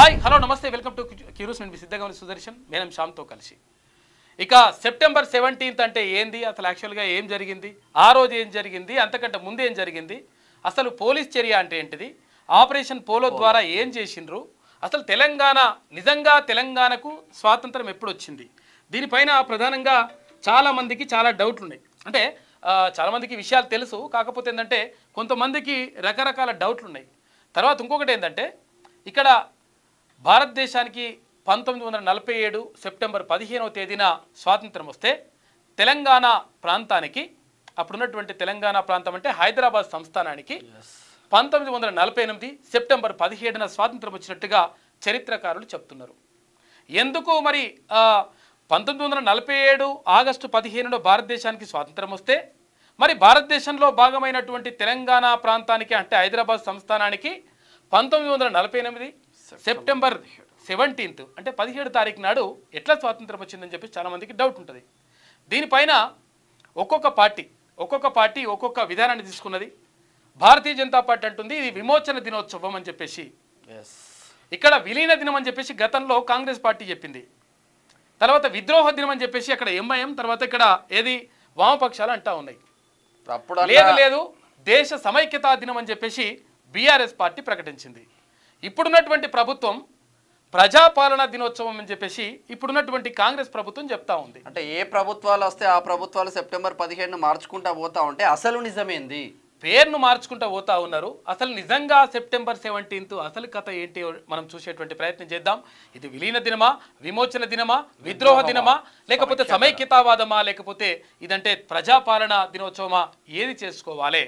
Hi hello నమస్తే welcome to క్యూరూస్ నేను సిద్ధగమని సుదర్శన్ నేను శ్యామ్తో కలిసి ఇక సెప్టెంబర్ 17th అంటే ఏంది అసలు యాక్చువల్గా ఏం జరిగింది ఆ రోజు ఏం జరిగింది అంతకంటే ముందు ఏం జరిగింది అసలు పోలీస్ చర్య అంటే ఏంటిది ఆపరేషన్ పోలో ద్వారా ఏం చేసిండ్రు అసలు తెలంగాణ నిజంగా తెలంగాణకు స్వాతంత్రం ఎప్పుడు వచ్చింది దీనిపైన ప్రధానంగా చాలా మందికి చాలా డౌట్లు ఉన్నాయి అంటే చాలా మందికి విషయాలు తెలుసు కాకపోతే ఏంటంటే కొంతమందికి రకరకాల డౌట్లు ఉన్నాయి తర్వాత ఇంకొకటి ఏంటంటే ఇక్కడ భారతదేశానికి 1947 సెప్టెంబర్ 15వ తేదీన స్వాతంత్రం వస్తే తెలంగాణ ప్రాంతానికి అప్పుడున్నటువంటి తెలంగాణ ప్రాంతం అంటే హైదరాబాద్ సంస్థానానికి 1948 సెప్టెంబర్ 17న స్వాతంత్రం వచ్చినట్టుగా చరిత్రకారులు చెప్తున్నారు ఎందుకు మరి 1947 ఆగస్టు 15న భారతదేశానికి స్వాతంత్రం వస్తే మరి భారతదేశంలో భాగమైనటువంటి తెలంగాణ ప్రాంతానికి అంటే హైదరాబాద్ సంస్థానానికి 1948 సెప్టెంబర్ 17th అంటే 17 తారీఖు నాడు ఎట్లా స్వాతంత్రం వచ్చిందని చెప్పి చాలా మందికి డౌట్ ఉంటుంది దీనిపైన ఒక్కొక్క పార్టీ ఒక్కొక్క విధానాన్ని తీసుకున్నది భారతీయ జనతా పార్టీ అంటుంది ఇది విమోచన దినోత్సవం అని చెప్పేసి ఇక్కడ విలీన దినం అని చెప్పేసి గతంలో కాంగ్రెస్ పార్టీ చెప్పింది తర్వాత విద్రోహ దినం అని చెప్పేసి అక్కడ ఎంఐఎం తర్వాత ఇక్కడ ఏది వామపక్షాలు అంటా ఉన్నాయి లేదు దేశ సమైక్యతా దినం అని చెప్పేసి బీఆర్ఎస్ పార్టీ ప్రకటించింది ఇప్పుడున్నటువంటి ప్రభుత్వం ప్రజాపాలన దినోత్సవం అని చెప్పేసి ఇప్పుడున్నటువంటి కాంగ్రెస్ ప్రభుత్వం చెప్తా ఉంది అంటే ఏ ప్రభుత్వాలు వస్తే ఆ ప్రభుత్వాలు సెప్టెంబర్ 15ను మార్చుకుంటా పోతా ఉంటే అసలు నిజమేంది పేరును మార్చుకుంటూ పోతా ఉన్నారు అసలు నిజంగా సెప్టెంబర్ 17th అసలు కథ ఏంటి మనం చూసేటువంటి ప్రయత్నం చేద్దాం ఇది విలీన దినమా విమోచన దినమా విద్రోహ దినమా లేకపోతే సమైక్యతావాదమా లేకపోతే ఇదంటే ప్రజాపాలన దినోత్సవమా ఏది చేసుకోవాలి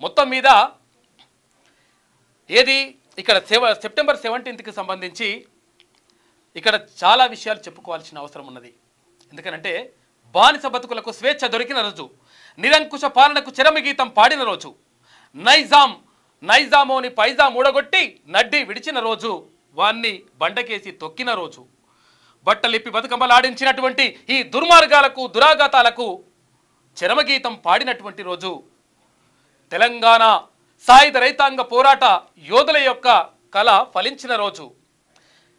మొత్తం మీద ఏది ఇక్కడ సెప్టెంబర్ 17కి సంబంధించి ఇక్కడ చాలా విషయాలు చెప్పుకోవాల్సిన అవసరం ఉన్నది ఎందుకనంటే బానిస బతుకులకు స్వేచ్ఛ దొరికిన రోజు నిరంకుశ పాలనకు చరమగీతం పాడిన రోజు నైజామోని పైజా మూడగొట్టి నడ్డి విడిచిన రోజు వాన్ని బండకేసి తొక్కిన రోజు బట్టలిప్పి బతుకమ్మలాడించినటువంటి ఈ దుర్మార్గాలకు దురాఘాతాలకు చరమగీతం పాడినటువంటి రోజు తెలంగాణ సాయుధ రైతాంగ పోరాట యోధుల యొక్క కళ ఫలించిన రోజు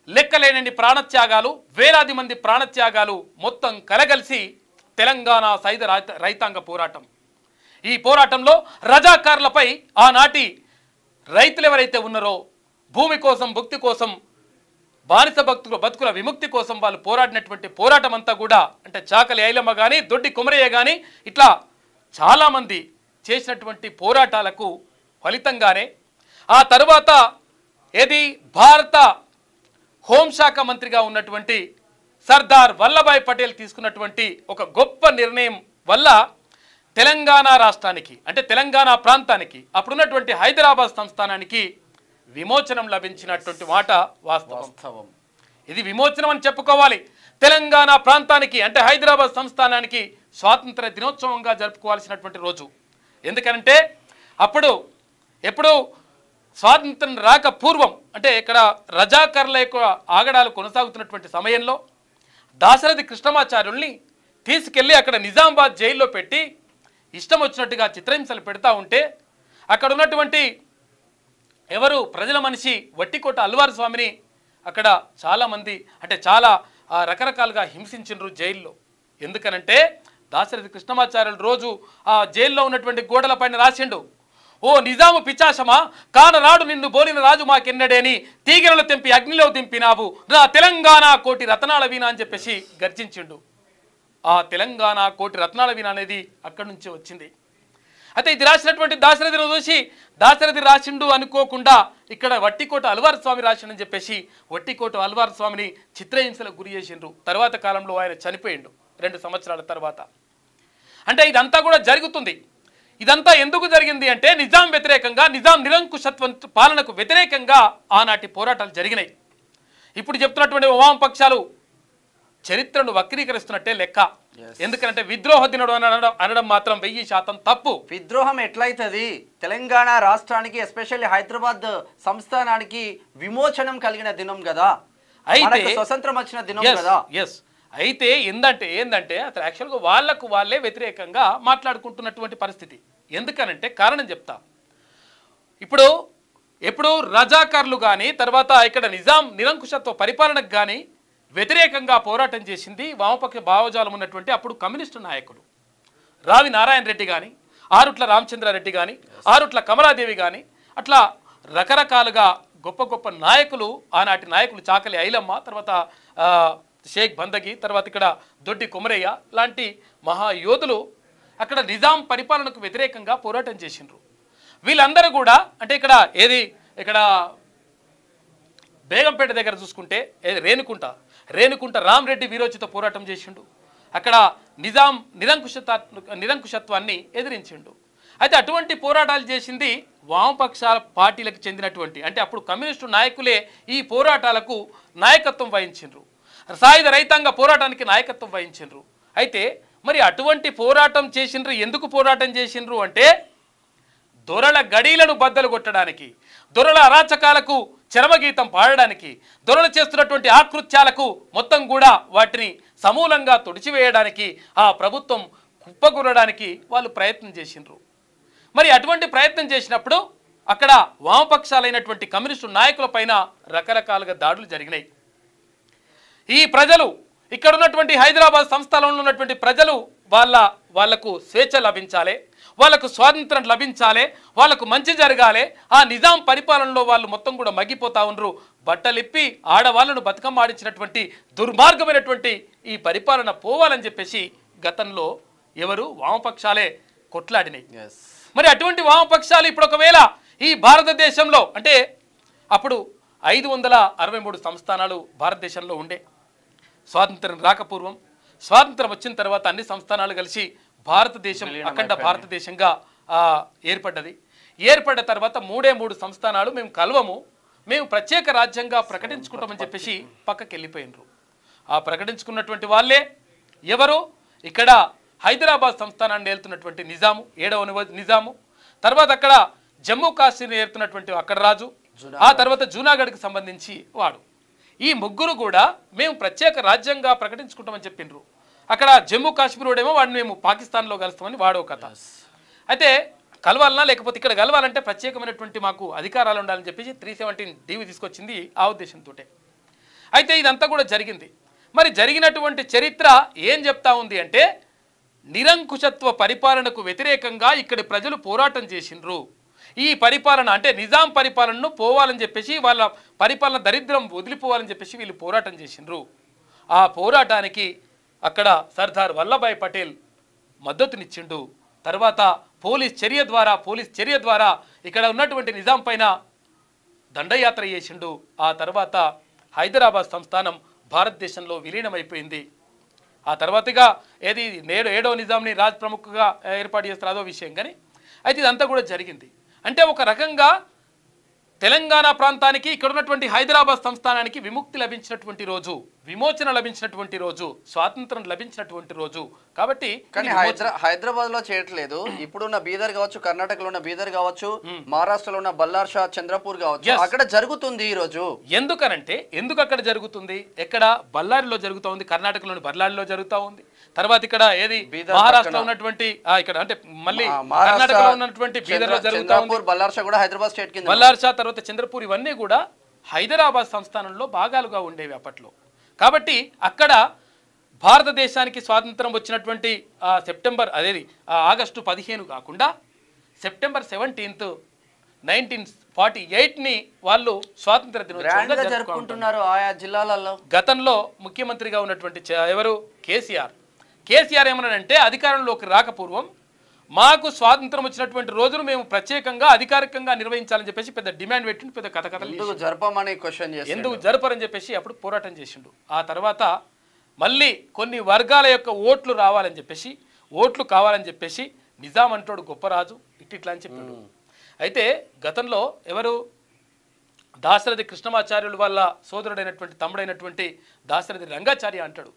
లెక్కలేనన్ని ప్రాణత్యాగాలు వేలాది మంది ప్రాణత్యాగాలు మొత్తం కలగలిసి తెలంగాణ సాయుధ రైతాంగ పోరాటం ఈ పోరాటంలో రజాకారులపై ఆనాటి రైతులు ఎవరైతే ఉన్నారో భూమి కోసం భుక్తి కోసం బానిస బతుకుల విముక్తి కోసం వాళ్ళు పోరాడినటువంటి పోరాటం అంతా కూడా అంటే చాకలి ఐలమ్మ కానీ దొడ్డి కుమరయ్య కానీ ఇట్లా చాలామంది చేసినటువంటి పోరాటాలకు ఫలితంగానే ఆ తరువాత ఏది భారత హోంశాఖ మంత్రిగా ఉన్నటువంటి సర్దార్ వల్లభాయ్ పటేల్ తీసుకున్నటువంటి ఒక గొప్ప నిర్ణయం వల్ల తెలంగాణ రాష్ట్రానికి అంటే తెలంగాణ ప్రాంతానికి అప్పుడున్నటువంటి హైదరాబాద్ సంస్థానానికి విమోచనం లభించినటువంటి మాట వాస్తవం ఇది విమోచనం అని చెప్పుకోవాలి తెలంగాణ ప్రాంతానికి అంటే హైదరాబాద్ సంస్థానానికి స్వాతంత్ర దినోత్సవంగా జరుపుకోవాల్సినటువంటి రోజు ఎందుకంటే ఎప్పుడు స్వాతంత్రం రాక పూర్వం అంటే ఇక్కడ రజాకర్ల యొక్క ఆగడాలు కొనసాగుతున్నటువంటి సమయంలో దాశరథి కృష్ణమాచార్యుల్ని తీసుకెళ్ళి అక్కడ నిజామాబాద్ జైల్లో పెట్టి ఇష్టం వచ్చినట్టుగా చిత్రహింసలు పెడతా ఉంటే అక్కడ ఉన్నటువంటి ఎవరు ప్రజల మనిషి వట్టికోట అల్వార్ స్వామిని అక్కడ చాలామంది అంటే చాలా రకరకాలుగా హింసించిండ్రు జైల్లో ఎందుకనంటే దాశరథి కృష్ణమాచార్యులు రోజు ఆ జైల్లో ఉన్నటువంటి గోడల పైన రాసిండు ఓ నిజాము పిచాశమా కానరాడు నిన్ను బోలిన రాజు మాకెన్నడేని తీగెనలు తెంపి అగ్నిలో దింపినావు నా తెలంగాణ కోటి రత్నాల వీణ అని చెప్పేసి గర్జించిండు ఆ తెలంగాణ కోటి రత్నాల వీణ అనేది అక్కడి నుంచి వచ్చింది అయితే ఇది రాసినటువంటి దాశరథిని చూసి దాశరథి రాసిండు అనుకోకుండా ఇక్కడ వట్టికోట అల్వార్ స్వామి రాసిండని చెప్పేసి వట్టికోట అల్వార్ స్వామిని చిత్రహింసలకు గురి చేసిండ్రు తర్వాత కాలంలో ఆయన చనిపోయిండు 2 సంవత్సరాల తర్వాత అంటే ఇదంతా కూడా జరుగుతుంది ఇదంతా ఎందుకు జరిగింది అంటే నిజాం వ్యతిరేకంగా నిజాం నిరంకుశత్వ పాలనకు వ్యతిరేకంగా ఆనాటి పోరాటాలు జరిగినాయి ఇప్పుడు చెప్తున్నటువంటి వామపక్షాలు చరిత్రను వక్రీకరిస్తున్నట్టే లెక్క ఎందుకంటే విద్రోహ దినుడు అనడం మాత్రం 1000% తప్పు విద్రోహం ఎట్లయితది తెలంగాణ రాష్ట్రానికి ఎస్పెషల్లీ హైదరాబాద్ సంస్థానానికి విమోచనం కలిగిన దినం కదా అయితే స్వతంత్రం వచ్చిన దినం కదా అయితే ఏందంటే అసలు యాక్చువల్గా వాళ్ళే వ్యతిరేకంగా మాట్లాడుకుంటున్నటువంటి పరిస్థితి ఎందుకనంటే కారణం చెప్తా ఇప్పుడు ఎప్పుడు రజాకార్లు కానీ తర్వాత ఇక్కడ నిజాం నిరంకుశత్వ పరిపాలనకు కానీ వ్యతిరేకంగా పోరాటం చేసింది వామపక్ష భావజాలం ఉన్నటువంటి అప్పుడు కమ్యూనిస్టు నాయకులు. రావి నారాయణ రెడ్డి కానీ, ఆరుట్ల రామచంద్రారెడ్డి కానీ, ఆరుట్ల కమలాదేవి కానీ, అట్లా రకరకాలుగా గొప్ప గొప్ప నాయకులు, ఆనాటి నాయకులు చాకలి ఐలమ్మ, తర్వాత షేక్ బందగి, తర్వాత ఇక్కడ దొడ్డి కొమరయ్య లాంటి మహాయోధులు అక్కడ నిజాం పరిపాలనకు వ్యతిరేకంగా పోరాటం చేసిండ్రు. వీళ్ళందరూ కూడా అంటే ఇక్కడ బేగంపేట దగ్గర చూసుకుంటే రేణుకుంట రామరెడ్డి వీరోచిత పోరాటం చేసిండు. అక్కడ నిజాం నిరంకుశత్వాన్ని ఎదిరించిండు. అయితే అటువంటి పోరాటాలు చేసింది వామపక్షాల పార్టీలకు చెందినటువంటి అంటే అప్పుడు కమ్యూనిస్టు నాయకులే ఈ పోరాటాలకు నాయకత్వం వహించిండ్రు. సాయుధ రైతాంగ పోరాటానికి నాయకత్వం వహించిండ్రు. అయితే మరి అటువంటి పోరాటం చేసిండ్రు. ఎందుకు పోరాటం చేసిండ్రు అంటే దొరల గడీలను బద్దలు కొట్టడానికి, దొరల అరాచకాలకు చరమగీతం పాడడానికి, దొరలు చేస్తున్నటువంటి ఆకృత్యాలకు మొత్తం కూడా వాటిని సమూలంగా తుడిచివేయడానికి, ఆ ప్రభుత్వం కుప్పగొనడానికి వాళ్ళు ప్రయత్నం చేసిండ్రు. మరి అటువంటి ప్రయత్నం చేసినప్పుడు అక్కడ వామపక్షాలైనటువంటి కమ్యూనిస్టు నాయకుల పైన రకరకాలుగా దాడులు జరిగినాయి. ఈ ప్రజలు ఇక్కడ ఉన్నటువంటి హైదరాబాద్ సంస్థానంలో ఉన్నటువంటి ప్రజలు వాళ్లకు స్వేచ్ఛ లభించాలి, వాళ్ళకు స్వాతంత్రం లభించాలి, వాళ్ళకు మంచి జరగాలి. ఆ నిజాం పరిపాలనలో వాళ్ళు మొత్తం కూడా మగ్గిపోతా ఉన్నారు. బట్టలిప్పి ఆడవాళ్ళను బతుకమ్మ ఆడించినటువంటి దుర్మార్గమైనటువంటి ఈ పరిపాలన పోవాలని చెప్పేసి గతంలో వామపక్షాలే కొట్లాడినాయి. మరి అటువంటి వామపక్షాలు ఇప్పుడు ఒకవేళ ఈ భారతదేశంలో అంటే అప్పుడు 563 సంస్థానాలు భారతదేశంలో ఉండే. స్వాతంత్రం రాకపూర్వం, స్వాతంత్రం వచ్చిన తర్వాత అన్ని సంస్థానాలు కలిసి భారతదేశం అఖండ భారతదేశంగా ఏర్పడ్డది. ఏర్పడ్డ తర్వాత 3 సంస్థానాలు మేము కలవము, మేము ప్రత్యేక రాజ్యంగా ప్రకటించుకుంటామని చెప్పేసి పక్కకి వెళ్ళిపోయినరు. ఆ ప్రకటించుకున్నటువంటి వాళ్ళే ఇక్కడ హైదరాబాద్ సంస్థానాన్ని ఏలుతున్నటువంటి నిజాము, 7వ నిజాము, తర్వాత అక్కడ జమ్మూ కాశ్మీర్ ఏలుతున్నటువంటి అక్కడ రాజు, ఆ తర్వాత జూనాగఢ్కి సంబంధించి వాడు. ఈ ముగ్గురు కూడా మేము ప్రత్యేక రాజ్యంగా ప్రకటించుకుంటామని చెప్పిండ్రు. అక్కడ జమ్మూ కాశ్మీర్ వాడేమో వాడిని మేము పాకిస్తాన్లో కలుస్తామని వాడో కథ. అయితే కలవాలన్నా లేకపోతే ఇక్కడ కలవాలంటే ప్రత్యేకమైనటువంటి మాకు అధికారాలు ఉండాలని చెప్పేసి 317 DV తీసుకొచ్చింది ఆ ఉద్దేశంతో. అయితే ఇదంతా కూడా జరిగింది. మరి జరిగినటువంటి చరిత్ర ఏం చెప్తా ఉంది అంటే నిరంకుశత్వ పరిపాలనకు వ్యతిరేకంగా ఇక్కడి ప్రజలు పోరాటం చేసిండ్రు. ఈ పరిపాలన అంటే నిజాం పరిపాలనను పోవాలని చెప్పేసి వాళ్ళ పరిపాలన దరిద్రం వదిలిపోవాలని చెప్పేసి వీళ్ళు పోరాటం చేసిండ్రు. ఆ పోరాటానికి అక్కడ సర్దార్ వల్లభాయ్ పటేల్ మద్దతునిచ్చిండు. తర్వాత పోలీస్ చర్య ద్వారా ఇక్కడ ఉన్నటువంటి నిజాం పైన దండయాత్ర చేసిండు. ఆ తర్వాత హైదరాబాద్ సంస్థానం భారతదేశంలో విలీనమైపోయింది. ఆ తర్వాతగా 7వ నిజాంని రాజ్ ప్రముఖగా ఏర్పాటు చేస్తారు, అదో విషయం. కానీ అయితే ఇదంతా కూడా జరిగింది. అంటే ఒక రకంగా తెలంగాణ ప్రాంతానికి ఇక్కడ ఉన్నటువంటి హైదరాబాద్ సంస్థానానికి విముక్తి లభించినటువంటి రోజు, విమోచన లభించినటువంటి రోజు, స్వాతంత్రం లభించినటువంటి రోజు. కాబట్టి కానీ హైదరాబాద్ లో చేయట్లేదు. ఇప్పుడున్న బీదర్ కావచ్చు, కర్ణాటకలో ఉన్న బీదర్ కావచ్చు, మహారాష్ట్రలో ఉన్న బల్లార్షా, చంద్రపూర్ కావచ్చు, అక్కడ జరుగుతుంది ఈ రోజు. ఎందుకు అక్కడ జరుగుతుంది? ఎక్కడ బళ్ళారిలో జరుగుతూ ఉంది, కర్ణాటకలోని బళ్ళారిలో జరుగుతూ ఉంది. తర్వాత ఇక్కడ మహారాష్ట్రలో ఉన్నటువంటి ఇక్కడ అంటే మళ్ళీ కర్ణాటకలో ఉన్నటువంటి బీదర్ లో జరుగుతూ ఉంది. బల్లార్షా కూడా హైదరాబాద్ స్టేట్ కింద, బల్లార్షా తర్వాత చంద్రపూర్ ఇవన్నీ కూడా హైదరాబాద్ సంస్థానంలో భాగాలుగా ఉండేవి అప్పట్లో. కాబట్టి అక్కడ భారతదేశానికి స్వాతంత్రం వచ్చినటువంటి ఆగస్టు 15 కాకుండా సెప్టెంబర్ 17, 1948ని వాళ్ళు స్వాతంత్ర దినోత్సవంగా జరుపుకుంటున్నారు ఆయా జిల్లాలలో. గతంలో ముఖ్యమంత్రిగా ఉన్నటువంటి కేసీఆర్ ఏమన్నాడంటే అధికారంలోకి రాకపూర్వం మాకు స్వాతంత్రం వచ్చినటువంటి రోజును మేము ప్రత్యేకంగా అధికారికంగా నిర్వహించాలని చెప్పేసి పెద్ద డిమాండ్ పెట్టిండు, పెద్ద కథకథలు ఎందుకు జరపరని చెప్పేసి అప్పుడు పోరాటం చేసిండు. ఆ తర్వాత మళ్ళీ కొన్ని వర్గాల యొక్క ఓట్లు కావాలని చెప్పేసి నిజాం అంటోడు గొప్ప రాజు ఇట్లా అని చెప్పాడు. అయితే గతంలో దాశరథి కృష్ణమాచార్యులు వాళ్ళ సోదరుడైనటువంటి తమ్ముడైనటువంటి దాశరథి రంగాచార్య అంటాడు,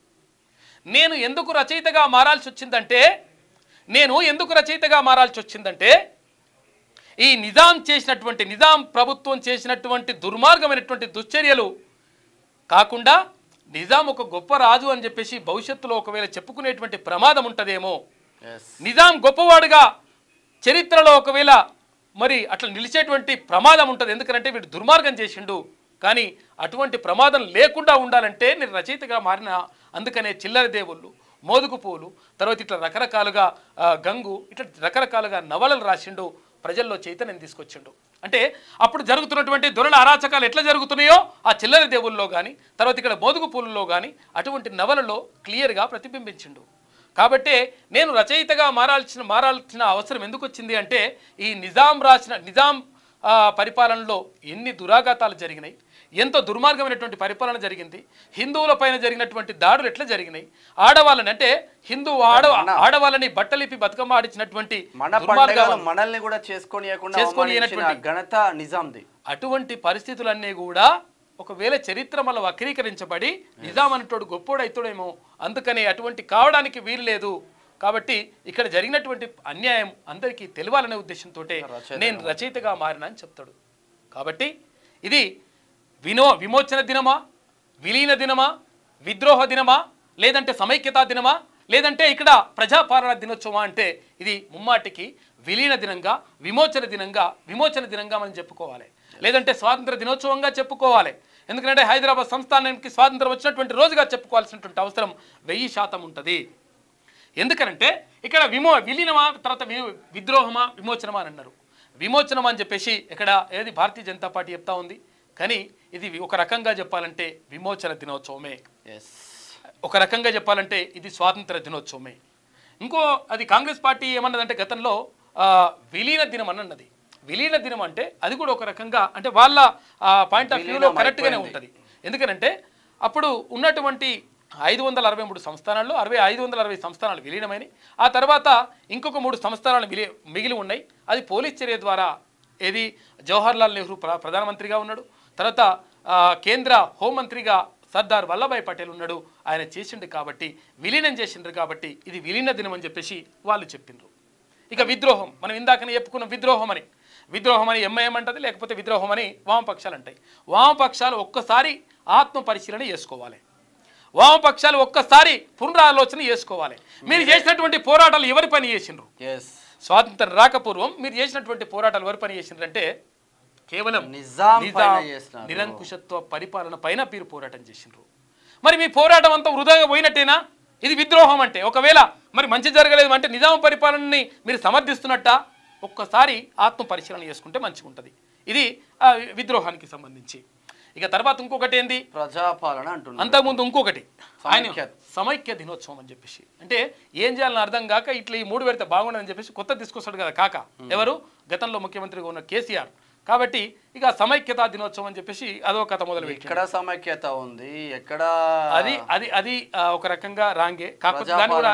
నేను ఎందుకు రచయితగా మారాల్సి వచ్చిందంటే ఈ నిజాం ప్రభుత్వం చేసినటువంటి దుర్మార్గమైనటువంటి దుశ్చర్యలు కాకుండా నిజాం ఒక గొప్ప రాజు అని చెప్పేసి భవిష్యత్తులో ఒకవేళ చెప్పుకునేటువంటి ప్రమాదం ఉంటదేమో, నిజాం గొప్పవాడుగా చరిత్రలో ఒకవేళ మరి అట్లా నిలిచేటువంటి ప్రమాదం ఉంటుంది. ఎందుకంటే వీడు దుర్మార్గం చేసిండు. కానీ అటువంటి ప్రమాదం లేకుండా ఉండాలంటే నేను రచయితగా మారిన, అందుకనే చిల్లర దేవుళ్ళు, మోదుగు పూలు, తర్వాత ఇట్లా రకరకాలుగా గంగు, ఇట్లా రకరకాలుగా నవలలు రాసిండు, ప్రజల్లో చైతన్యం తీసుకొచ్చిండు. అంటే అప్పుడు జరుగుతున్నటువంటి దొరల అరాచకాలు ఎట్లా జరుగుతున్నాయో ఆ చిల్లర దేవుల్లో కానీ, తర్వాత ఇక్కడ మోదుగు పూలలో కానీ అటువంటి నవలలో క్లియర్గా ప్రతిబింబించిండు. కాబట్టి నేను రచయితగా మారాల్సిన అవసరం ఎందుకు వచ్చింది అంటే, ఈ నిజాం పరిపాలనలో ఎన్ని దురాఘాతాలు జరిగినాయి, ఎంతో దుర్మార్గమైనటువంటి పరిపాలన జరిగింది, హిందువుల పైన జరిగినటువంటి దాడులు ఎట్లా జరిగినాయి, ఆడవాళ్ళని అంటే ఆడవాళ్ళని బట్టలిపి బతుకమ్మ ఆడించినటువంటి మనల్ని కూడా చేసుకొని ఘనత నిజాంది. అటువంటి పరిస్థితులన్నీ కూడా ఒకవేళ చరిత్ర మళ్ళీ వక్రీకరించబడి నిజాం అనేటోడు గొప్పోడు అవుతాడేమో, అందుకని అటువంటి కావడానికి వీలు లేదు. కాబట్టి ఇక్కడ జరిగినటువంటి అన్యాయం అందరికీ తెలియాలనే ఉద్దేశంతో నేను రచయితగా మారినా అని చెప్తాడు. కాబట్టి ఇది విమోచన దినమా, విలీన దినమా, విద్రోహ దినమా, లేదంటే సమైక్యతా దినమా, లేదంటే ఇక్కడ ప్రజాపాలన దినోత్సవమా అంటే ఇది ముమ్మాటికి విలీన దినంగా, విమోచన దినంగా మనం చెప్పుకోవాలి, లేదంటే స్వాతంత్ర దినోత్సవంగా చెప్పుకోవాలి. ఎందుకంటే హైదరాబాద్ సంస్థానానికి స్వాతంత్రం వచ్చినటువంటి రోజుగా చెప్పుకోవాల్సినటువంటి అవసరం 1000% ఉంటుంది. ఎందుకనంటే ఇక్కడ విలీనమా, తర్వాత విద్రోహమా, విమోచనమా అని అన్నారు. విమోచనం అని చెప్పేసి ఇక్కడ ఏది భారతీయ జనతా పార్టీ చెప్తా ఉంది. కానీ ఇది ఒక రకంగా చెప్పాలంటే విమోచన దినోత్సవమే, ఒక రకంగా చెప్పాలంటే ఇది స్వాతంత్ర దినోత్సవమే. ఇంకో అది కాంగ్రెస్ పార్టీ ఏమన్నదంటే గతంలో విలీన దినం అన్నది. విలీన దినం అంటే అది కూడా ఒక రకంగా అంటే వాళ్ళ పాయింట్ ఆఫ్ వ్యూలో కరెక్ట్గానే ఉంటుంది. ఎందుకనంటే అప్పుడు ఉన్నటువంటి 563 సంస్థానాల్లో 560 సంస్థానాలు విలీనమైనవి. ఆ తర్వాత ఇంకొక 3 సంస్థానాలు మిగిలి ఉన్నాయి. అది పోలీస్ చర్య ద్వారా ఏది జవహర్లాల్ నెహ్రూ ప్రధానమంత్రిగా ఉన్నాడు, తర్వాత కేంద్ర హోంమంత్రిగా సర్దార్ వల్లభాయ్ పటేల్ ఉన్నాడు, ఆయన చేసిండు కాబట్టి విలీనం చేసిండ్రు కాబట్టి ఇది విలీన దినం అని చెప్పేసి వాళ్ళు చెప్పిండ్రు. ఇక విద్రోహం, మనం ఇందాకనే చెప్పుకున్న విద్రోహం అని ఎంఐఎం అంటది, లేకపోతే విద్రోహం అని వామపక్షాలు అంటాయి. వామపక్షాలు ఒక్కసారి ఆత్మ పరిశీలన చేసుకోవాలి, వామపక్షాలు ఒక్కసారి పునరాలోచన చేసుకోవాలి. మీరు చేసినటువంటి పోరాటాలు ఎవరి పని చేసిండ్రు? స్వాతంత్రం రాకపూర్వం మీరు చేసినటువంటి పోరాటాలు ఎవరి పని చేసిండ్రు అంటే కేవలం నిరంకుశత్వ పరిపాలన పైన మీరు పోరాటం చేసిండ్రు. మరి మీ పోరాటం అంతా వృధాగా పోయినట్టేనా? ఇది విద్రోహం అంటే. ఒకవేళ మరి మంచి జరగలేదు అంటే నిజాం పరిపాలనని మీరు సమర్థిస్తున్నట్ట? ఒక్కసారి ఆత్మ పరిశీలన చేసుకుంటే మంచిగా ఉంటుంది. ఇది విద్రోహానికి సంబంధించి. ఇక తర్వాత ఇంకొకటి ఏంది, ప్రజాపాలన అంటున్నారు. అంతకుముందు ఇంకొకటి ఆయన సమైక్య దినోత్సవం అని చెప్పేసి, అంటే ఏం చేయాలని అర్థం కాక ఇట్లా ఈ 3 పెడితే బాగుండదని చెప్పేసి కొత్త తీసుకొస్తాడు కదా కాక, ఎవరు గతంలో ముఖ్యమంత్రిగా ఉన్న కేసీఆర్. కాబట్టి ఇక సమైక్యతా దినోత్సవం అని చెప్పేసి అదో కథ మొదలు. ఎక్కడ సమైక్యత ఉంది, ఎక్కడ అది ఒక రకంగా రాంగే. కాకపోతే దాని కూడా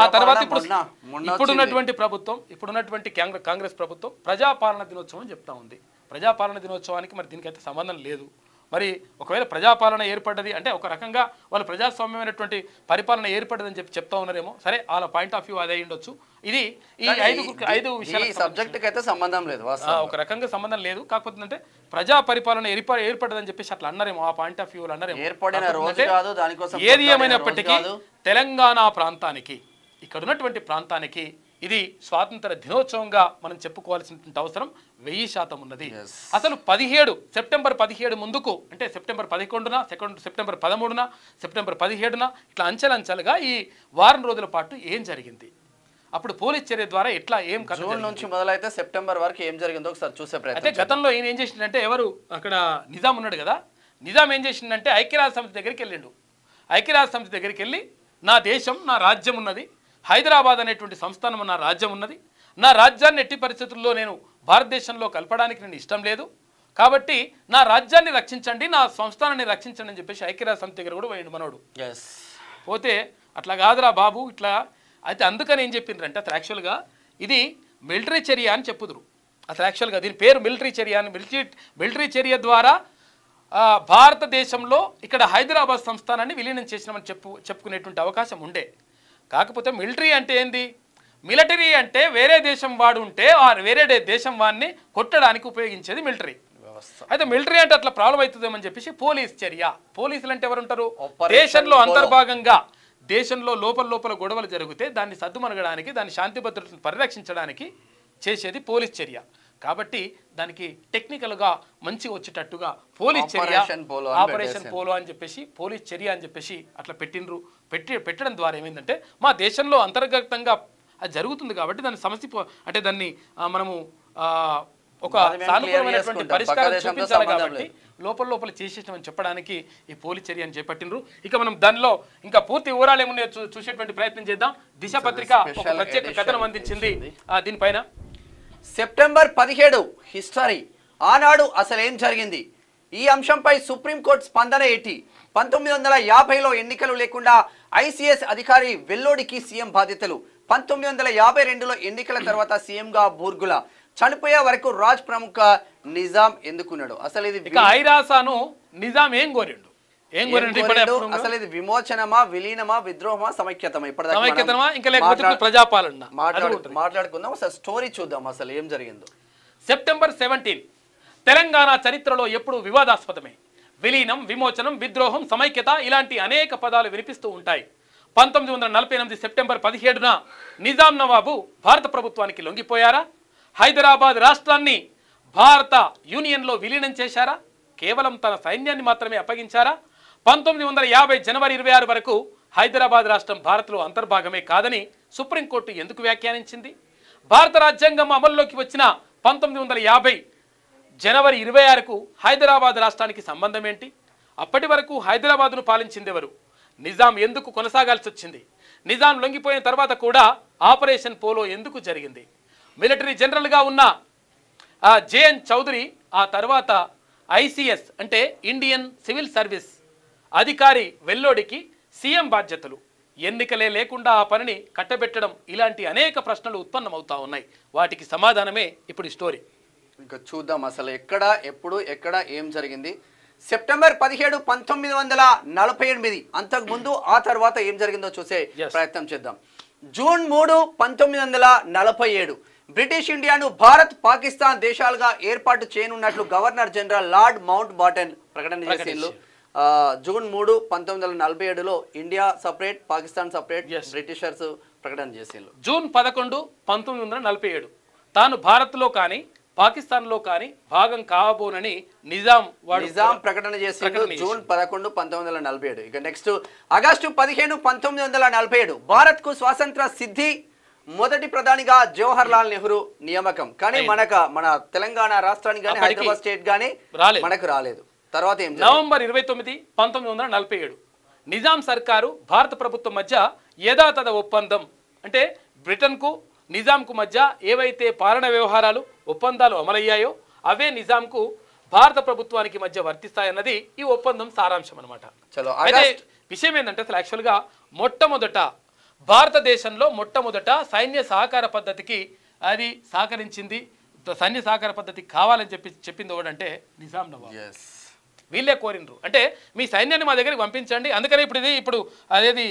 ఆ తర్వాత ఇప్పుడున్నటువంటి ప్రభుత్వం, ఇప్పుడున్నటువంటి కాంగ్రెస్ ప్రభుత్వం ప్రజాపాలన దినోత్సవం అని చెప్తా ఉంది. ప్రజాపాలన దినోత్సవానికి మరి దీనికైతే సంబంధం లేదు. మరి ఒకవేళ ప్రజాపాలన ఏర్పడ్డది అంటే ఒక రకంగా వాళ్ళు ప్రజాస్వామ్యమైనటువంటి పరిపాలన ఏర్పడ్డదని చెప్తా ఉన్నారేమో. సరే, వాళ్ళ పాయింట్ ఆఫ్ వ్యూ అదే ఉండొచ్చు. ఇది ఈ 5 విషయాల సబ్జెక్ట్ అయితే సంబంధం లేదు, ఒక రకంగా సంబంధం లేదు. కాకపోతే అంటే ప్రజా పరిపాలన ఏర్పడ్డదని చెప్పేసి అట్లా అన్నారేమో, ఆ పాయింట్ ఆఫ్ వ్యూ అన్నారేమో. ఏది ఏమైనప్పటికీ తెలంగాణ ప్రాంతానికి, ఇక్కడ ఉన్నటువంటి ప్రాంతానికి ఇది స్వాతంత్ర దినోత్సవంగా మనం చెప్పుకోవాల్సినటువంటి అవసరం 1000% ఉన్నది. అసలు సెప్టెంబర్ 17 ముందుకు అంటే సెప్టెంబర్ 11న, సెప్టెంబర్ 13న, సెప్టెంబర్ 17న ఇట్లా అంచెలంచెలుగా ఈ వారం రోజుల పాటు ఏం జరిగింది, అప్పుడు పోలీస్ చర్య ద్వారా ఎట్లా ఏం జూన్ నుంచి మొదలైతే సెప్టెంబర్ వరకు ఏం జరిగిందో ఒకసారి చూసే ప్రయత్నం. అయితే గతంలో ఈయన ఏం చేసిండంటే, ఎవరు అక్కడ నిజాం ఉన్నాడు కదా, నిజాం ఏం చేసిండంటే ఐక్యరాజ్య సమితి దగ్గరికి వెళ్ళిండు. ఐక్యరాజ్య సమితి దగ్గరికి వెళ్ళి నా దేశం, నా రాజ్యం ఉన్నది, హైదరాబాద్ అనేటువంటి సంస్థానం నా రాజ్యం ఉన్నది, నా రాజ్యాన్ని ఎట్టి పరిస్థితుల్లో నేను భారతదేశంలో కలపడానికి నేను ఇష్టం లేదు, కాబట్టి నా రాజ్యాన్ని రక్షించండి, నా సంస్థానాన్ని రక్షించండి అని చెప్పేసి ఐక్యరాజ్య సమితి దగ్గర కూడా పోయిండు మనోడు. పోతే అట్లా కాదురా బాబు ఇట్లా అయితే అందుకని ఏం చెప్పిండ్రంటే, అసలు యాక్చువల్గా ఇది మిలిటరీ చర్య అని చెప్పుదురు. అసలు యాక్చువల్గా దీని పేరు మిలిటరీ చర్య అని. మిలిటరీ చర్య ద్వారా భారతదేశంలో ఇక్కడ హైదరాబాద్ సంస్థానాన్ని విలీనం చేసినామని చెప్పుకునేటువంటి అవకాశం ఉండే. కాకపోతే మిలిటరీ అంటే ఏంది, మిలిటరీ అంటే వేరే దేశం వాడు ఉంటే వేరే దేశం వాడిని కొట్టడానికి ఉపయోగించేది మిలిటరీ. అయితే మిలిటరీ అంటే అట్లా ప్రాబ్లం అవుతుందేమని చెప్పేసి పోలీస్ చర్య. పోలీసులు అంటే ఎవరు ఉంటారు, దేశంలో అంతర్భాగంగా దేశంలో లోపల గొడవలు జరిగితే దాన్ని సద్దుమనగడానికి, దాన్ని శాంతి భద్రతను పరిరక్షించడానికి చేసేది పోలీస్ చర్య. కాబట్టి దానికి టెక్నికల్గా మంచిగా వచ్చేటట్టుగా పోలీస్ చర్య, ఆపరేషన్ పోలో అని చెప్పేసి పోలీస్ చర్య అని చెప్పేసి అట్లా పెట్టడం ద్వారా ఏమైందంటే మా దేశంలో అంతర్గతంగా అది జరుగుతుంది కాబట్టి దాని సమస్య అంటే దాన్ని మనము ఒక సానుకూలమైనటువంటి పరిష్కారం చూపించాలి కాబట్టి లోపల చేసేసామని చెప్పడానికి ఈ పోలీస్ చర్య అని చేపట్టినరు. ఇక మనం దానిలో ఇంకా పూర్తి వివరాలు ఏమున్నాయో చూసేటువంటి ప్రయత్నం చేద్దాం. దిశ పత్రిక ఒక ప్రత్యేక కథనం అందించింది దీనిపైన. సెప్టెంబర్ 17 హిస్టరీ, ఆనాడు అసలేం జరిగింది, ఈ అంశంపై సుప్రీంకోర్టు స్పందన ఏంటి, 1950లో ఎన్నికలు లేకుండా ఐసీఎస్ అధికారి వెల్లోడికి సీఎం బాధ్యతలు, 1952లో ఎన్నికల తర్వాత సీఎంగా బూర్గుల, చనిపోయే వరకు రాజ్ ప్రముఖ నిజాం ఎందుకున్నాడు, అసలు ఇది ఐరాసాను నిజాం ఏం కోరిండు, అసలు ఇది విమోచనమా, విలీనమా, విద్రోహమా, సమైక్యతమా, సమైక్యతమా ఇంకా లేకపోతే ప్రజాపాలన మాట్లాడుకుందాం. అసలు స్టోరీ చూద్దాం అసలు ఏం జరిగిందో. సెప్టెంబర్ 17 తెలంగాణ చరిత్రలో ఎప్పుడు వివాదాస్పదమే. విలీనం, విమోచనం, విద్రోహం, సమైక్యత ఇలాంటి అనేక పదాలు వినిపిస్తూ ఉంటాయి. 1948 సెప్టెంబర్ 17న నిజాం నవాబు భారత ప్రభుత్వానికి లొంగిపోయారా? హైదరాబాద్ రాష్ట్రాన్ని భారత యూనియన్లో విలీనం చేశారా? కేవలం తన సైన్యాన్ని మాత్రమే అప్పగించారా? 1950 జనవరి 26 వరకు హైదరాబాద్ రాష్ట్రం భారత్లో అంతర్భాగమే కాదని సుప్రీంకోర్టు ఎందుకు వ్యాఖ్యానించింది? భారత రాజ్యాంగం అమల్లోకి వచ్చిన 1950 జనవరి 26కు హైదరాబాద్ రాష్ట్రానికి సంబంధం ఏంటి? అప్పటి వరకు హైదరాబాద్ను పాలించిందెవరు? నిజాం ఎందుకు కొనసాగాల్సి వచ్చింది? నిజాం లొంగిపోయిన తర్వాత కూడా ఆపరేషన్ పోలో ఎందుకు జరిగింది? మిలిటరీ జనరల్గా ఉన్న జేఎన్ చౌదరి ఆ తర్వాత ఐసీఎస్ అంటే ఇండియన్ సివిల్ సర్వీస్ అధికారి వెల్లోడికి సీఎం బాధ్యతలు, ఎన్నికలే లేకుండా ఆ పనిని కట్టబెట్టడం, ఇలాంటి అనేక ప్రశ్నలు ఉత్పన్నమవుతా ఉన్నాయి. వాటికి సమాధానమే ఇప్పుడు స్టోరీ. ఇంకా చూద్దాం అసలు ఎక్కడ, ఎప్పుడు, ఎక్కడ ఏం జరిగింది. సెప్టెంబర్ 17 1948, అంతకుముందు ఆ తర్వాత ఏం జరిగిందో చూసే ప్రయత్నం చేద్దాం. జూన్ 3 1947 బ్రిటిష్ ఇండియాను భారత్, పాకిస్తాన్ దేశాలుగా ఏర్పాటు చేయనున్నట్లు governor general lord Mountbatten ప్రకటన చేసిండ్రు. జూన్ 3 1947లో India separate, Pakistan separate, Britishers ప్రకటన చేసిండ్రు. జూన్ 11 1947 తాను భారత్లో కానీ పాకిస్తాన్లో కానీ భాగం కావబోనని నిజాం ప్రకటన చేసిండ్రు. జూన్ 11 1947. ఇక నెక్స్ట్ ఆగస్టు 15 1947 భారత్ కు స్వాతంత్ర సిద్ధి, మొదటి ప్రధానిగా జవహర్ లాల్ నెహ్రూ నియామకం. కానీ మన తెలంగాణ రాష్ట్రానికి కానీ హైదరాబాద్ స్టేట్ కానీ మనకు రాలేదు. తర్వాత నవంబర్ 29 1947 నిజాం సర్కారు భారత ప్రభుత్వం మధ్య యథాతథ ఒప్పందం, అంటే బ్రిటన్కు నిజాంకు మధ్య ఏవైతే పాలన వ్యవహారాలు ఒప్పందాలు అమలయ్యాయో అవే నిజాంకు భారత ప్రభుత్వానికి మధ్య వర్తిస్తాయన్నది ఈ ఒప్పందం సారాంశం అనమాట. అయితే విషయం ఏంటంటే అసలు యాక్చువల్గా మొట్టమొదట భారతదేశంలో సైన్య సహకార పద్ధతికి అది సహకరించింది, సైన్య సహకార పద్ధతి కావాలని చెప్పింది ఒకటంటే నిజాం నవాబ్. వీళ్ళే కోరినరు, అంటే మీ సైన్యాన్ని మా దగ్గరికి పంపించండి. అందుకని ఇప్పుడు అదేది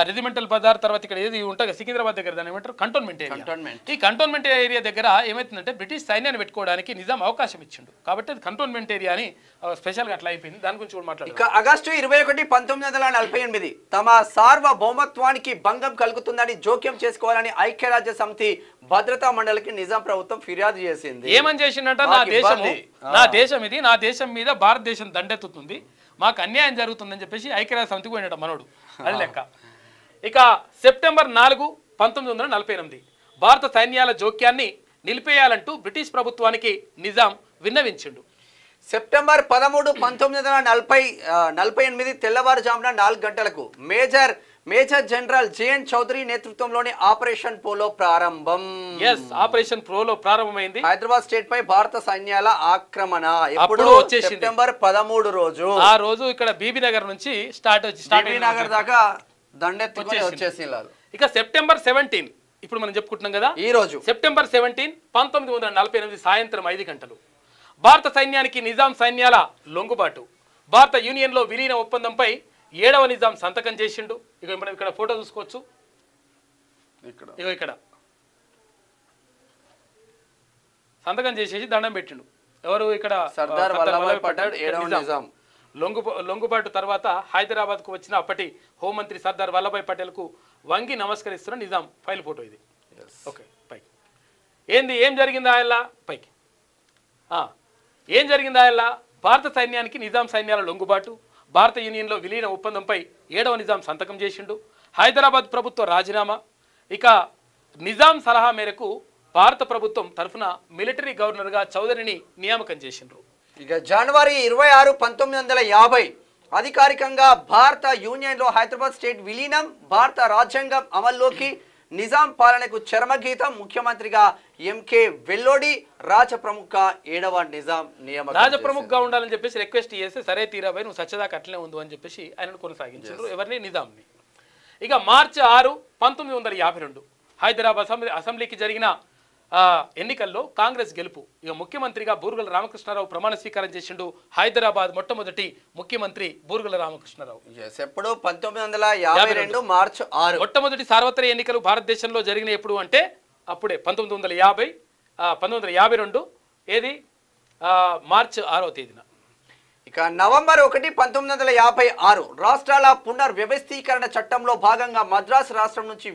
రెజిమెంటల్ బజార్ తర్వాత ఇక్కడ ఏది ఉంటుంది సికింద్రాబాద్ దగ్గర దాన్ని ఏమంటారు కంటోన్మెంట్ ఏరియా. ఈ కంటోన్మెంట్ ఏరియా దగ్గర ఏమైతుందంటే బ్రిటిష్ సైన్యాన్ని పెట్టుకోవడానికి నిజాం అవకాశం ఇచ్చిండు కాబట్టి అది కంటోన్మెంట్ ఏరియా అని స్పెషల్గా అట్లా అయిపోయింది. దాని గురించి కూడా మాట్లాడారు. ఆగస్టు 21 1948 తమ సార్వభౌమత్వానికి భంగం కలుగుతుందని జోక్యం చేసుకోవాలని ఐక్యరాజ్య సమితి భద్రతా మండలికి నిజాం ప్రభుత్వం ఫిర్యాదు చేసింది. ఏమని చేసిందంట, నా దేశం మీద భారతదేశం దండెత్తుతుంది, మాకు అన్యాయం జరుగుతుందని చెప్పేసి ఐక్యరాజ్య సమితికి పోయినట మనోడు. అది లెక్క. ఇక సెప్టెంబర్ 4 1948 భారత సైన్యాల జోక్యాన్ని నిలిపేయాలంటూ బ్రిటిష్ ప్రభుత్వానికి నిజాం విన్నవించిండు. సెప్టెంబర్ 13 1948 తెల్లవారుజామున 4 గంటలకు మేజర్ జనరల్ జేఎన్ చౌదరి నేతృత్వంలోని ఆపరేషన్ పోలో ప్రారంభం. ఆపరేషన్ పోలో ప్రారంభమైంది. హైదరాబాద్ స్టేట్ పై భారత సైన్యాల ఆక్రమణ ఎప్పుడు సెప్టెంబర్ 13 రోజు. ఆ రోజు ఇక్కడ బీబీ నగర్ నుంచి స్టార్ట్ నగర్ దాకా దండెత్తుకొని వచ్చేసి. ఇక సెప్టెంబర్ 17 ఇప్పుడు మనం చెప్పుకుంటున్నాం కదా, ఈ రోజు సెప్టెంబర్ 17 1948 సాయంత్రం 5 గంటలు భారత సైన్యానికి నిజాం సైన్యాల లొంగుబాటు, భారత యూనియన్లో విలీన ఒప్పందంపై 7వ నిజాం సంతకం చేసిండు. ఇక మనం ఇక్కడ ఫోటో చూసుకోవచ్చు. ఇక్కడ సంతకం చేసేసి దండం పెట్టిండు. ఎవరు ఇక్కడ? సర్దార్ వల్లభాయ్ పటేల్ 7వ నిజాం. లొంగుబాటు తర్వాత హైదరాబాద్కు వచ్చిన అప్పటి హోంమంత్రి సర్దార్ వల్లభాయ్ పటేల్కు వంగి నమస్కరిస్తున్న నిజాం ఫైల్ ఫోటో ఇది. ఓకే, పైకి ఏం జరిగింది ఆయన పైకి ఏం జరిగిందా ఇలా భారత సైన్యానికి నిజాం సైన్యాల లొంగుబాటు, భారత యూనియన్లో విలీన ఒప్పందంపై 7వ నిజాం సంతకం చేసిండు, హైదరాబాద్ ప్రభుత్వ రాజీనామా, ఇక నిజాం సలహా మేరకు భారత ప్రభుత్వం తరఫున మిలిటరీ గవర్నర్గా చౌదరిని నియామకం చేసిండ్రు. ఇక జనవరి 26, 1950 అధికారికంగా భారత యూనియన్లో హైదరాబాద్ స్టేట్ విలీనం, భారత రాజ్యాంగం అమల్లోకి, నిజాం పాలనకు చరమగీతం, ముఖ్యమంత్రిగా ఎంకే వెల్లోడి, రాజప్రముఖ 7వ నిజాం నియామకం. రాజప్రముఖగా ఉండాలని చెప్పేసి రిక్వెస్ట్ చేస్తే సరే తీరాబాయి నువ్వు సచ్చదాకా అట్లనే ఉండు అని చెప్పేసి ఆయనను కొనసాగించారు. ఎవరిని? నిజాంని. ఇక మార్చి 6, 1952 హైదరాబాద్ అసెంబ్లీకి జరిగిన ఎన్నికల్లో కాంగ్రెస్ గెలుపు. ఇక ముఖ్యమంత్రిగా బూరుగుల రామకృష్ణారావు ప్రమాణ స్వీకారం చేసిండు. హైదరాబాద్ మొట్టమొదటి ముఖ్యమంత్రి బూరుగుల రామకృష్ణారావు. ఎప్పుడు? 1952 మార్చి 6. మొట్టమొదటి సార్వత్రిక ఎన్నికలు భారతదేశంలో జరిగిన ఎప్పుడు అంటే అప్పుడే 1952 ఏది మార్చి 6వ తేదీన. ఇక నవంబర్ 1, 1956 రాష్ట్రాల పునర్వ్యవస్థీకరణ చట్టంలో భాగంగా మద్రాసు రాష్ట్రం నుంచి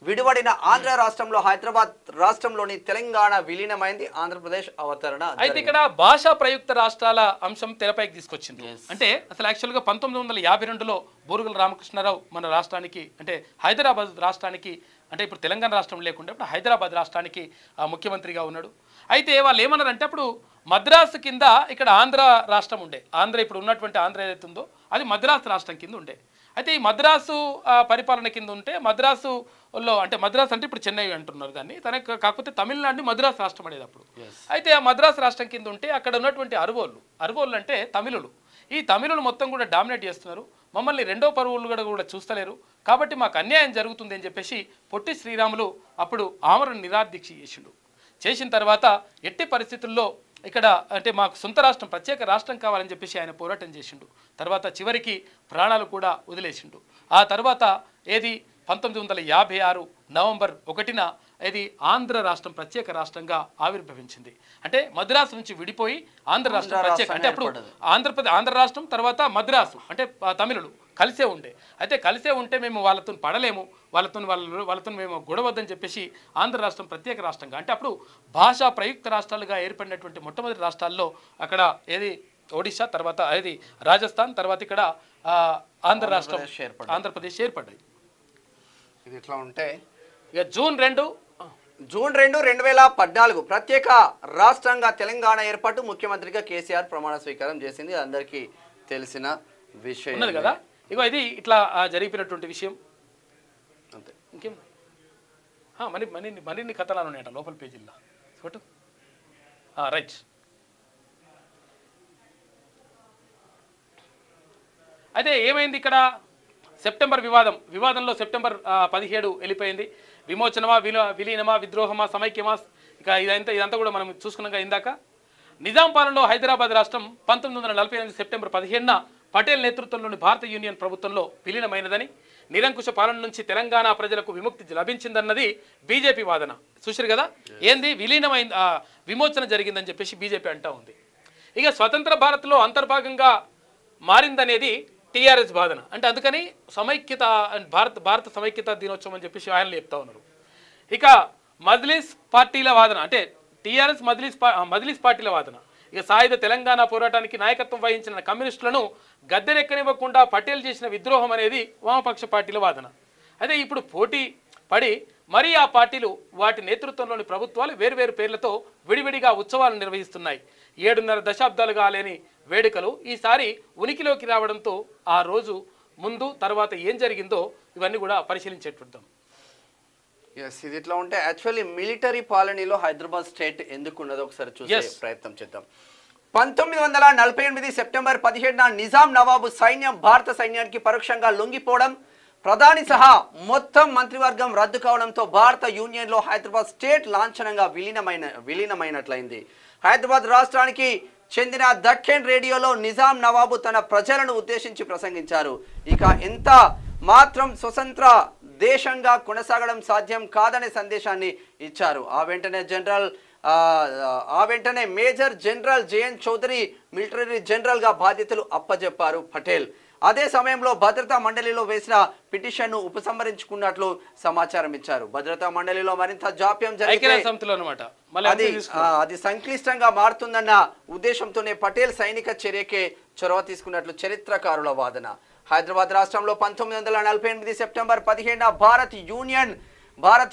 విడివడిన ఆంధ్ర రాష్ట్రంలో హైదరాబాద్ రాష్ట్రంలోని తెలంగాణ విలీనమైంది. ఆంధ్రప్రదేశ్ అవతరణ. అయితే ఇక్కడ భాషా ప్రయుక్త రాష్ట్రాల అంశం తెరపైకి తీసుకొచ్చింది. అంటే అసలు యాక్చువల్గా 1952లో బూరుగుల రామకృష్ణారావు మన రాష్ట్రానికి అంటే హైదరాబాద్ రాష్ట్రానికి అంటే ఇప్పుడు తెలంగాణ రాష్ట్రం లేకుండా ఇప్పుడు హైదరాబాద్ రాష్ట్రానికి ముఖ్యమంత్రిగా ఉన్నాడు. అయితే వాళ్ళు ఏమన్నారంటే అప్పుడు మద్రాసు కింద ఇక్కడ ఆంధ్ర రాష్ట్రం ఉండే, ఆంధ్ర ఇప్పుడు ఉన్నటువంటి ఆంధ్ర ఏదైతే ఉందో అది మద్రాసు రాష్ట్రం కింద ఉండే. అయితే ఈ మద్రాసు పరిపాలన కింద ఉంటే మద్రాసులో అంటే మద్రాసు అంటే ఇప్పుడు చెన్నై అంటున్నారు దాన్ని, తనకు కాకపోతే తమిళనాడు మద్రాసు రాష్ట్రం అనేది అప్పుడు. అయితే ఆ మద్రాసు రాష్ట్రం కింద ఉంటే అక్కడ ఉన్నటువంటి అరువోళ్ళు అంటే తమిళులు, ఈ తమిళులు మొత్తం కూడా డామినేట్ చేస్తున్నారు, మమ్మల్ని రెండో పరువులు కూడా చూస్తలేరు, కాబట్టి మాకు అన్యాయం జరుగుతుంది అని చెప్పేసి పొట్టి శ్రీరాములు అప్పుడు ఆమరణ నిరాదీక్ష చేసిన తర్వాత ఎట్టి పరిస్థితుల్లో ఇక్కడ అంటే మాకు సొంత రాష్ట్రం ప్రత్యేక రాష్ట్రం కావాలని చెప్పేసి ఆయన పోరాటం చేసిండు. తర్వాత చివరికి ప్రాణాలు కూడా వదిలేసిండు. ఆ తర్వాత ఏది 1956 నవంబర్ 1న ఇది ఆంధ్ర రాష్ట్రం ప్రత్యేక రాష్ట్రంగా ఆవిర్భవించింది. అంటే మద్రాసు నుంచి విడిపోయి ఆంధ్ర రాష్ట్రం ప్రత్యేక అంటే అప్పుడు ఆంధ్ర రాష్ట్రం తర్వాత మద్రాసు అంటే తమిళులు కలిసే ఉండే. అయితే కలిసే ఉంటే మేము వాళ్ళతో పడలేము, వాళ్ళతో మేము గొడవద్దని చెప్పేసి ఆంధ్ర రాష్ట్రం ప్రత్యేక రాష్ట్రంగా అంటే అప్పుడు భాషా ప్రయుక్త రాష్ట్రాలుగా ఏర్పడినటువంటి మొట్టమొదటి రాష్ట్రాల్లో అక్కడ ఏది ఒడిశా, తర్వాత ఏది రాజస్థాన్, తర్వాత ఇక్కడ ఆంధ్ర రాష్ట్రం ఆంధ్రప్రదేశ్ ఏర్పడ్డాయి. ఇది ఇట్లా ఉంటే ఇక జూన్ 2, 2014 ప్రత్యేక రాష్ట్రంగా తెలంగాణ ఏర్పాటు, ముఖ్యమంత్రిగా కేసీఆర్ ప్రమాణ స్వీకారం చేసింది. అందరికీ తెలిసిన విషయం ఉన్నది కదా. ఇగో ఇది ఇట్లా జరిపినటువంటి విషయం అంతే. ఇంకేం మరిన్ని కథనాలు ఉన్నాయట లోపల పేజీల్లో ఫోటో. రైట్. అయితే ఏమైంది ఇక్కడ సెప్టెంబర్ వివాదంలో సెప్టెంబర్ 17 వెళ్ళిపోయింది. విమోచనమా, విలీనమా, విద్రోహమా, సమైక్యమా, ఇక ఇదంతా కూడా మనం చూసుకున్నాక ఇందాక. నిజాం పాలనలో హైదరాబాద్ రాష్ట్రం 1948 సెప్టెంబర్ 17న పటేల్ నేతృత్వంలోని భారత యూనియన్ ప్రభుత్వంలో విలీనమైనదని, నిరంకుశ పాలన నుంచి తెలంగాణ ప్రజలకు విముక్తి లభించిందన్నది బీజేపీ వాదన. చూసారు కదా ఏంది విలీనమైంది, విమోచన జరిగిందని చెప్పేసి బీజేపీ అంటా ఉంది. ఇక స్వతంత్ర భారత్లో అంతర్భాగంగా మారిందనేది టీఆర్ఎస్ వాదన. అంటే అందుకని సమైక్యత భారత సమైక్యత దినోత్సవం అని చెప్పేసి ఆయనలు చెప్తా ఉన్నారు. ఇక మజ్లిస్ పార్టీల వాదన అంటే టీఆర్ఎస్ మజ్లిస్ పార్టీల వాదన. ఇక సాయుధ తెలంగాణ పోరాటానికి నాయకత్వం వహించిన కమ్యూనిస్టులను గద్దెనెక్కనివ్వకుండా పటేల్ చేసిన విద్రోహం అనేది వామపక్ష పార్టీల వాదన. అయితే ఇప్పుడు పోటీ పడి మరి ఆ పార్టీలు వాటి నేతృత్వంలోని ప్రభుత్వాలు వేర్వేరు పేర్లతో విడివిడిగా ఉత్సవాలు నిర్వహిస్తున్నాయి. 7.5 దశాబ్దాలుగా లేని వేడుకలు ఈసారి ఉనికిలోకి రావడంతో ఆ రోజు ముందు తర్వాత ఏం జరిగిందో ఇవన్నీ కూడా పరిశీలించేట్టుద్దాం. ఇది ఇట్లా ఉంటే యాక్చువల్లీ మిలిటరీ పాలనీలో హైదరాబాద్ స్టేట్ ఎందుకు ఉన్నదో ఒకసారి చూసే ప్రయత్నం చేద్దాం. 1948 సెప్టెంబర్ 17న నిజాం నవాబు సైన్యం భారత సైన్యానికి పరోక్షంగా లొంగిపోవడం, ప్రధాని సహా మొత్తం మంత్రివర్గం రద్దు కావడంతో భారత యూనియన్లో హైదరాబాద్ స్టేట్ లాంఛనంగా విలీనమైనట్లయింది. హైదరాబాద్ రాష్ట్రానికి చెందిన దక్కన్ రేడియోలో నిజాం నవాబు తన ప్రజలను ఉద్దేశించి ప్రసంగించారు. ఇక ఎంత మాత్రం స్వతంత్ర దేశంగా కొనసాగడం సాధ్యం కాదనే సందేశాన్ని ఇచ్చారు. ఆ వెంటనే major general J N Chaudhuri military general గా బాధ్యతలు అప్పజెప్పారు పటేల్. అదే సమయంలో భద్రతా మండలిలో వేసిన పిటిషన్ను ఉపసంహరించుకున్నట్లు సమాచారం ఇచ్చారు. భద్రతా మండలిలో మరింత జాప్యం జరిగితే అది సంక్లిష్టంగా మారుతుందన్న ఉద్దేశంతోనే పటేల్ సైనిక చర్యకే చొరవ తీసుకున్నట్లు చరిత్రకారుల వాదన. హైదరాబాద్ రాష్ట్రంలో 1948 సెప్టెంబర్ 15న భారత్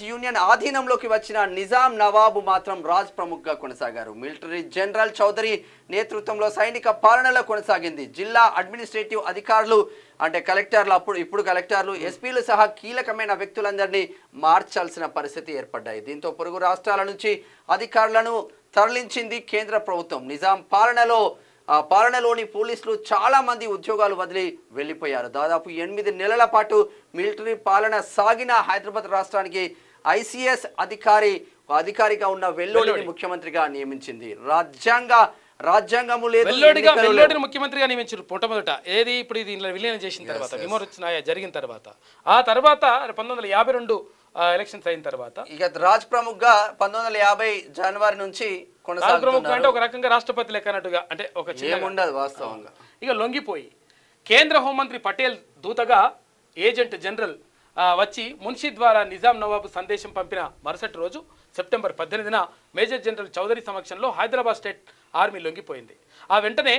యూనియన్ ఆధీనంలోకి వచ్చిన నిజాం నవాబు మాత్రం రాజ్ ప్రముఖ్ గా కొనసాగారు. మిలిటరీ జనరల్ చౌదరి నేతృత్వంలో సైనిక పాలనలో కొనసాగింది. జిల్లా అడ్మినిస్ట్రేటివ్ అధికారులు అంటే కలెక్టర్లు, ఇప్పుడు కలెక్టర్లు, ఎస్పీలు సహా కీలకమైన వ్యక్తులందరినీ మార్చాల్సిన పరిస్థితి ఏర్పడ్డాయి. దీంతో పొరుగు రాష్ట్రాల నుంచి అధికారులను తరలించింది కేంద్ర ప్రభుత్వం. నిజాం పాలనలోని పోలీసులు చాలా మంది ఉద్యోగాలు వదిలి వెళ్ళిపోయారు. దాదాపు 8 నెలల పాటు మిలిటరీ పాలన సాగిన హైదరాబాద్ రాష్ట్రానికి ఐసీఎస్ అధికారిగా ఉన్న వెల్లోడిని ముఖ్యమంత్రిగా నియమించింది. రాజ్యాంగము లేదు, వెల్లోడిని ముఖ్యమంత్రిగా నియమించారు మొట్టమొదట. ఏది ఇప్పుడు ఇది విలీనం చేసిన తర్వాత విమోచన జరిగిన తర్వాత, ఆ తర్వాత 1952 ఎలక్షన్స్ అయిన తర్వాత ఇక రాజ్ ప్రముఖ్ గా 1950 జనవరి నుంచి అంటే ఒక రకంగా రాష్ట్రపతి లెక్కనట్టుగా, అంటే ఒక ఉండదు వాస్తవంగా. ఇక లొంగిపోయి కేంద్ర హోంమంత్రి పటేల్ దూతగా ఏజెంట్ జనరల్ వచ్చి మున్షీ ద్వారా నిజాం నవాబు సందేశం పంపిన మరుసటి రోజు సెప్టెంబర్ 18న మేజర్ జనరల్ చౌదరి సమక్షంలో హైదరాబాద్ స్టేట్ ఆర్మీ లొంగిపోయింది. ఆ వెంటనే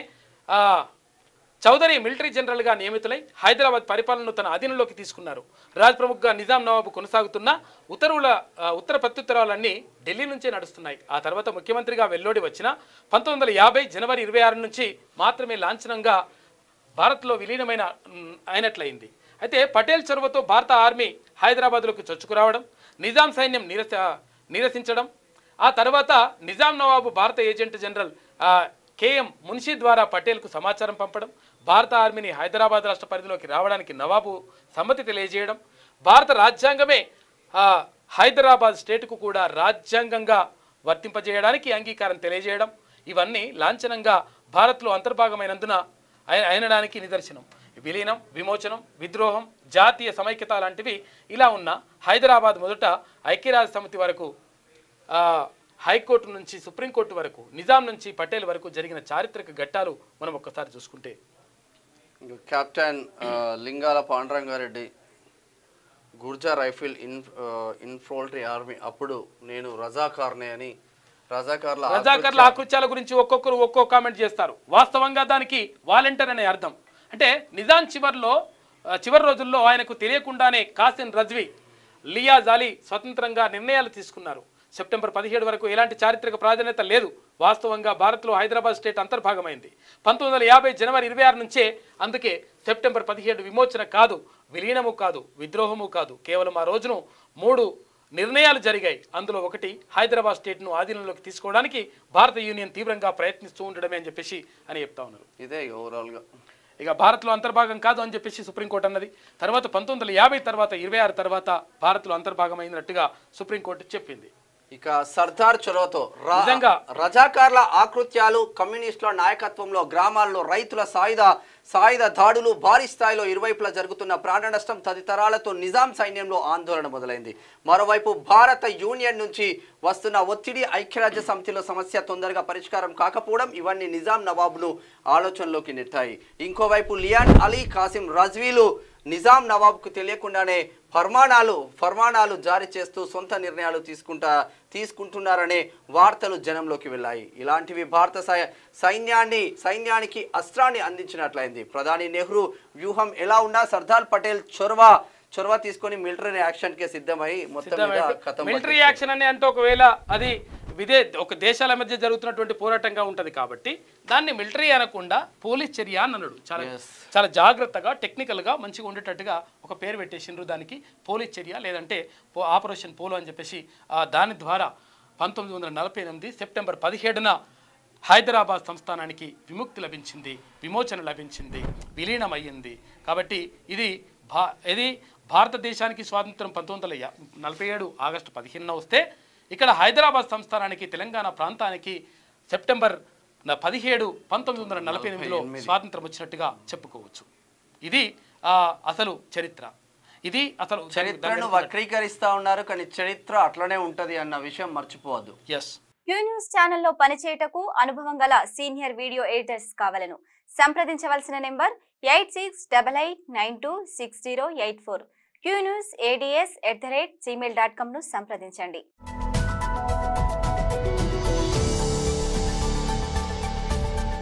చౌదరి మిలిటరీ జనరల్గా నియమితులై హైదరాబాద్ పరిపాలనను తన అధీనంలోకి తీసుకున్నారు. రాజ్ ప్రముఖ్గా నిజాం నవాబు కొనసాగుతున్న ఉత్తర ప్రత్యుత్తరాలన్నీ ఢిల్లీ నుంచే నడుస్తున్నాయి. ఆ తర్వాత ముఖ్యమంత్రిగా వెల్లోడి వచ్చిన 1950 జనవరి 26 నుంచి మాత్రమే లాంఛనంగా భారత్లో అయినట్లయింది. అయితే పటేల్ చొరవతో భారత ఆర్మీ హైదరాబాద్లోకి చొచ్చుకురావడం, నిజాం సైన్యం నిరసించడం, ఆ తర్వాత నిజాం నవాబు భారత ఏజెంట్ జనరల్ కేఎం మున్షీ ద్వారా పటేల్కు సమాచారం పంపడం, భారత ఆర్మీని హైదరాబాద్ రాష్ట్ర పరిధిలోకి రావడానికి నవాబు సమ్మతి తెలియజేయడం, భారత రాజ్యాంగమే హైదరాబాద్ స్టేట్కు కూడా రాజ్యాంగంగా వర్తింపజేయడానికి అంగీకారం తెలియజేయడం, ఇవన్నీ లాంఛనంగా భారత్లో అయినడానికి నిదర్శనం. విలీనం, విమోచనం, విద్రోహం, జాతీయ సమైక్యత లాంటివి ఇలా ఉన్న హైదరాబాద్ మొదట ఐక్యరాజ్య సమితి వరకు, హైకోర్టు నుంచి సుప్రీంకోర్టు వరకు, నిజాం నుంచి పటేల్ వరకు జరిగిన చారిత్రక ఘట్టాలు మనం ఒక్కసారి చూసుకుంటే, కెప్టెన్ లింగాల పాండురంగారెడ్డి గుర్జా రైఫిల్ ఇన్ఫ్యాంట్రీ ఆర్మీ అప్పుడు నేను రజాకార్నే అని రజాకార్ల ఆకృత్యాల గురించి ఒక్కొక్కరు ఒక్కో కామెంట్ చేస్తారు. వాస్తవంగా దానికి వాలంటీర్ అనే అర్థం. అంటే నిజాం చివరి రోజుల్లో ఆయనకు తెలియకుండానే కాసిం రజ్వీ, లియాజ్ అలీ స్వతంత్రంగా నిర్ణయాలు తీసుకున్నారు. సెప్టెంబర్ 17 వరకు ఎలాంటి చారిత్రక ప్రాధాన్యత లేదు. వాస్తవంగా భారత్లో హైదరాబాద్ స్టేట్ అంతర్భాగమైంది 1950 జనవరి 26 నుంచే. అందుకే సెప్టెంబర్ 17 విమోచన కాదు, విలీనము కాదు, విద్రోహము కాదు, కేవలం ఆ రోజును 3 నిర్ణయాలు జరిగాయి. అందులో ఒకటి హైదరాబాద్ స్టేట్ను ఆధీనంలోకి తీసుకోవడానికి భారత యూనియన్ తీవ్రంగా ప్రయత్నిస్తూ ఉండడమే అని చెప్పేసి చెప్తా ఉన్నారు. ఇదే ఓవరాల్గా ఇక భారత్లో అంతర్భాగం కాదు అని చెప్పేసి సుప్రీంకోర్టు అన్నది. తర్వాత 1950 తర్వాత 26 తర్వాత భారత్లో అంతర్భాగమైనట్టుగా సుప్రీంకోర్టు చెప్పింది. ఇక సర్దార్ చొరవతో రజాకార్ల ఆకృత్యాలు, కమ్యూనిస్టుల నాయకత్వంలో గ్రామాల్లో రైతుల సాయుధ దాడులు, భారీ స్థాయిలో ఇరువైపులా జరుగుతున్న ప్రాణ నష్టం తదితరాలతో నిజాం సైన్యంలో ఆందోళన మొదలైంది. మరోవైపు భారత యూనియన్ నుంచి వస్తున్న ఒత్తిడి, ఐక్యరాజ్య సమితిలో సమస్య తొందరగా పరిష్కారం కాకపోవడం ఇవన్నీ నిజాం నవాబును ఆలోచనలోకి నెట్టాయి. ఇంకోవైపు లియాన్ అలీ, కాసిం రజ్వీలు నిజాం నవాబ్కు తెలియకుండానే ఫర్మానాలు జారీ చేస్తూ సొంత నిర్ణయాలు తీసుకుంటున్నారనే వార్తలు జనంలోకి వెళ్ళాయి. ఇలాంటివి భారత సైన్యానికి అస్త్రాన్ని అందించినట్లయింది. ప్రధాని నెహ్రూ వ్యూహం ఎలా ఉన్నా సర్దార్ పటేల్ చొరవ తీసుకొని మిలిటరీ యాక్షన్ కి సిద్ధమై మొత్తం మిలిటరీ యాక్షన్ అని అంటే ఒకవేళ అది ఒక దేశాల మధ్య జరుగుతున్నటువంటి పోరాటంగా ఉంటది కాబట్టి దాన్ని మిలిటరీ అనకుండా పోలీస్ చర్య అని అన్నాడు. చాలా జాగ్రత్తగా టెక్నికల్ గా మంచిగా ఉండేటట్టుగా ఒక పేరు పెట్టేసిండ్రు దానికి, పోలీస్ చర్య లేదంటే ఆపరేషన్ పోలో అని చెప్పేసి. దాని ద్వారా 1948 సెప్టెంబర్ 17న హైదరాబాద్ సంస్థానానికి విముక్తి లభించింది, విమోచన లభించింది, విలీనం అయ్యింది. కాబట్టి ఇది భారతదేశానికి స్వాతంత్రం 1947 ఆగస్టు 15న వస్తే, ఇక్కడ హైదరాబాద్ సంస్థానానికి తెలంగాణ ప్రాంతానికి సెప్టెంబర్ 17 1948లో స్వాతంత్రం వచ్చినట్టుగా చెప్పుకోవచ్చు. ఇది అసలు చరిత్ర. ఇది అసలు చరిత్రను వక్రీకరిస్తా ఉన్నారు, కానీ చరిత్ర అట్లనే ఉంటది అన్న విషయం మర్చిపోవద్దు. క్యూ న్యూస్ ఛానల్లో పనిచేయటకు అనుభవం గల సీనియర్ వీడియో ఎడిటర్స్ కావాలను సంప్రదించవలసిన నెంబర్ 8688926084 qnewsads@gmail.com ను సంప్రదించండి.